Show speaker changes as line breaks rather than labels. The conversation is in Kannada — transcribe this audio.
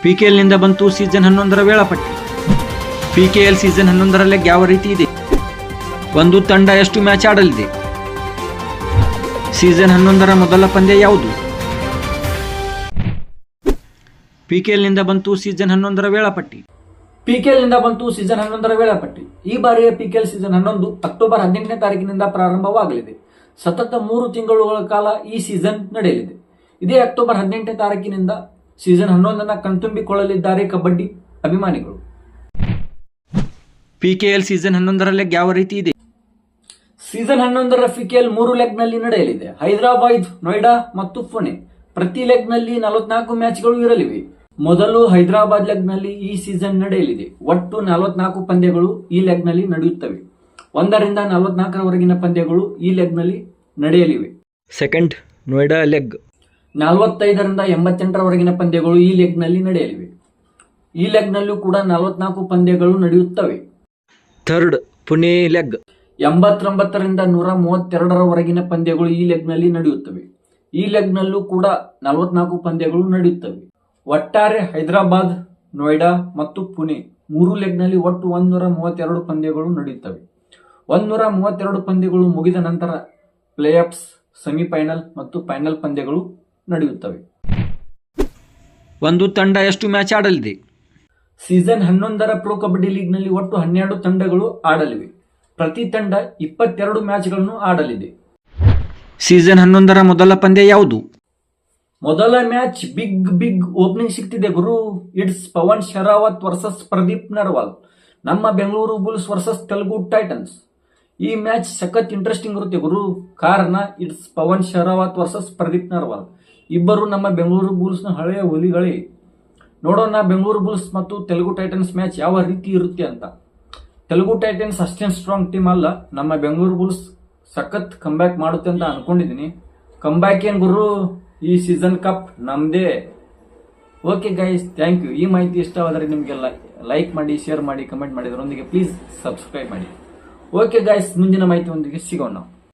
ಪಿಕೆಎಲ್ ನಿಂದ ಬಂತು ಸೀಸನ್ 11ರ ವೇಳಾಪಟ್ಟಿ. ಪಿಕೆಎಲ್ ಸೀಸನ್ 11ರಲ್ಲಿ ಯಾವ ರೀತಿ ಇದೆ? ಒಂದು ತಂಡ ಎಷ್ಟು ಮ್ಯಾಚ್ ಆಡಲಿದೆ? ಸೀಸನ್ 11ರ ಮೊದಲ ಪಂದ್ಯ ಯಾವುದು? ಪಿಕೆಎಲ್ ನಿಂದ ಬಂತು ಸೀಸನ್ 11ರ ವೇಳಾಪಟ್ಟಿ.
ಪಿಕೆಎಲ್ ನಿಂದ ಬಂತು ಸೀಸನ್ 11ರ ವೇಳಾಪಟ್ಟಿ. ಈ ಬಾರಿಯ ಪಿಕೆಎಲ್ ಸೀಸನ್ 11 ಅಕ್ಟೋಬರ್ 18ನೇ ತಾರೀಕಿನಿಂದ ಪ್ರಾರಂಭವಾಗಲಿದೆ. ಸತತ 3 ತಿಂಗಳುಗಳ ಕಾಲ ಈ ಸೀಸನ್ ನಡೆಯಲಿದೆ. ಇದೇ ಅಕ್ಟೋಬರ್ 18ನೇ ತಾರೀಕಿನಿಂದ ಸೀಸನ್ 11ನ್ನು ಕಣ್ತುಂಬಿಕೊಳ್ಳಲಿದ್ದಾರೆ ಕಬಡ್ಡಿ ಅಭಿಮಾನಿಗಳು.
ಪಿಕೆಎಲ್ ಸೀಸನ್ 11ರಲ್ಲಿ ಯಾವ ರೀತಿ ಇದೆ?
ಸೀಸನ್ 11ರ ಪಿಕೆಎಲ್ 3 ಲೆಗ್ನಲ್ಲಿ ನಡೆಯಲಿದೆ. ಹೈದರಾಬಾದ್, ನೋಯ್ಡಾ ಮತ್ತು ಪುಣೆ. ಪ್ರತಿ ಲೆಗ್ನಲ್ಲಿ 44 ಮ್ಯಾಚ್ಗಳು ಇರಲಿವೆ. ಮೊದಲು ಹೈದರಾಬಾದ್ ಲೆಗ್ನಲ್ಲಿ ಈ ಸೀಸನ್ ನಡೆಯಲಿದೆ. ಒಟ್ಟು 44 ಪಂದ್ಯಗಳು ಈ ಲೆಗ್ನಲ್ಲಿ ನಡೆಯುತ್ತವೆ. 1ರಿಂದ 44ರವರೆಗಿನ ಪಂದ್ಯಗಳು ಈ ಲೆಗ್ನಲ್ಲಿ ನಡೆಯಲಿವೆ.
ಸೆಕೆಂಡ್ ನೋಯ್ಡಾ ಲೆಗ್
45ರಿಂದ 88ರವರೆಗಿನ ಪಂದ್ಯಗಳು ಈ ಲೆಗ್ನಲ್ಲಿ ನಡೆಯಲಿವೆ. ಈ ಲೆಗ್ನಲ್ಲೂ ಕೂಡ 44 ಪಂದ್ಯಗಳು ನಡೆಯುತ್ತವೆ.
ಥರ್ಡ್ ಪುಣೆ ಲೆಗ್
89ರಿಂದ 132ರವರೆಗಿನ ಪಂದ್ಯಗಳು ಈ ಲೆಗ್ನಲ್ಲಿ ನಡೆಯುತ್ತವೆ. ಈ ಲೆಗ್ನಲ್ಲೂ ಕೂಡ 44 ಪಂದ್ಯಗಳು ನಡೆಯುತ್ತವೆ. ಒಟ್ಟಾರೆ ಹೈದರಾಬಾದ್, ನೋಯ್ಡಾ ಮತ್ತು ಪುಣೆ 3 ಲೆಗ್ನಲ್ಲಿ ಒಟ್ಟು 132 ಪಂದ್ಯಗಳು ನಡೆಯುತ್ತವೆ. 132 ಪಂದ್ಯಗಳು ಮುಗಿದ ನಂತರ ಪ್ಲೇ ಆಫ್ಸ್, ಸೆಮಿಫೈನಲ್ ಮತ್ತು ಫೈನಲ್ ಪಂದ್ಯಗಳು ನಡೆಯುತ್ತವೆ.
ಒಂದು ತಂಡ ಎಷ್ಟು ಮ್ಯಾಚ್ ಆಡಲಿದೆ?
ಸೀಸನ್ 11ರ ಪ್ರೊ ಕಬಡ್ಡಿ ಲೀಗ್ನಲ್ಲಿ ಒಟ್ಟು 12 ತಂಡಗಳು ಆಡಲಿವೆ. ಪ್ರತಿ ತಂಡ 22 ಮ್ಯಾಚ್ಗಳನ್ನು ಆಡಲಿದೆ.
ಸೀಸನ್ 11ರ ಮೊದಲ ಪಂದ್ಯ ಯಾವುದು?
ಮೊದಲ ಮ್ಯಾಚ್ ಬಿಗ್ ಓಪನಿಂಗ್ ಸಿಗ್ತಿದೆ ಗುರು. It's Pawan Sehrawat versus Pradeep Narwal. ನಮ್ಮ Bengaluru Bulls versus Telugu Titans. ಈ ಮ್ಯಾಚ್ ಸಖತ್ ಇಂಟ್ರೆಸ್ಟಿಂಗ್ ಇರುತ್ತೆ ಗುರು. ಕಾರಣ ಇಟ್ಸ್ ಪವನ್ ಶರಾವತ್ ವರ್ಸಸ್ ಪ್ರದೀಪ್ ನರ್ವಾಲ್. ಇಬ್ಬರು ನಮ್ಮ ಬೆಂಗಳೂರು ಬುಲ್ಸ್ನ ಹಳೆಯ ಹುಲಿಗಳೇ. ನೋಡೋಣ ಬೆಂಗಳೂರು ಬುಲ್ಸ್ ಮತ್ತು ತೆಲುಗು ಟೈಟನ್ಸ್ ಮ್ಯಾಚ್ ಯಾವ ರೀತಿ ಇರುತ್ತೆ ಅಂತ. ತೆಲುಗು ಟೈಟನ್ಸ್ ಅಷ್ಟೇನು ಸ್ಟ್ರಾಂಗ್ ಟೀಮ್ ಅಲ್ಲ. ನಮ್ಮ ಬೆಂಗಳೂರು ಬುಲ್ಸ್ ಸಖತ್ ಕಂಬ್ಯಾಕ್ ಮಾಡುತ್ತೆ ಅಂತ ಅನ್ಕೊಂಡಿದ್ದೀನಿ. ಕಂಬ್ಯಾಕ್ ಏನ್ ಗುರು, ಈ ಸೀಸನ್ ಕಪ್ ನಮ್ದೇ. Okay guys, thank you. ಈ ಮಾಹಿತಿ ಇಷ್ಟವಾದರೆ ನಿಮಗೆಲ್ಲ ಲೈಕ್ ಮಾಡಿ, ಶೇರ್ ಮಾಡಿ, ಕಮೆಂಟ್ ಮಾಡಿ, ಅದರೊಂದಿಗೆ ಪ್ಲೀಸ್ ಸಬ್ಸ್ಕ್ರೈಬ್ ಮಾಡಿ. ಓಕೆ ಗೈಸ್, ಮುಂದಿನ ಮಾಹಿತಿಯೊಂದಿಗೆ ಸಿಗೋಣ.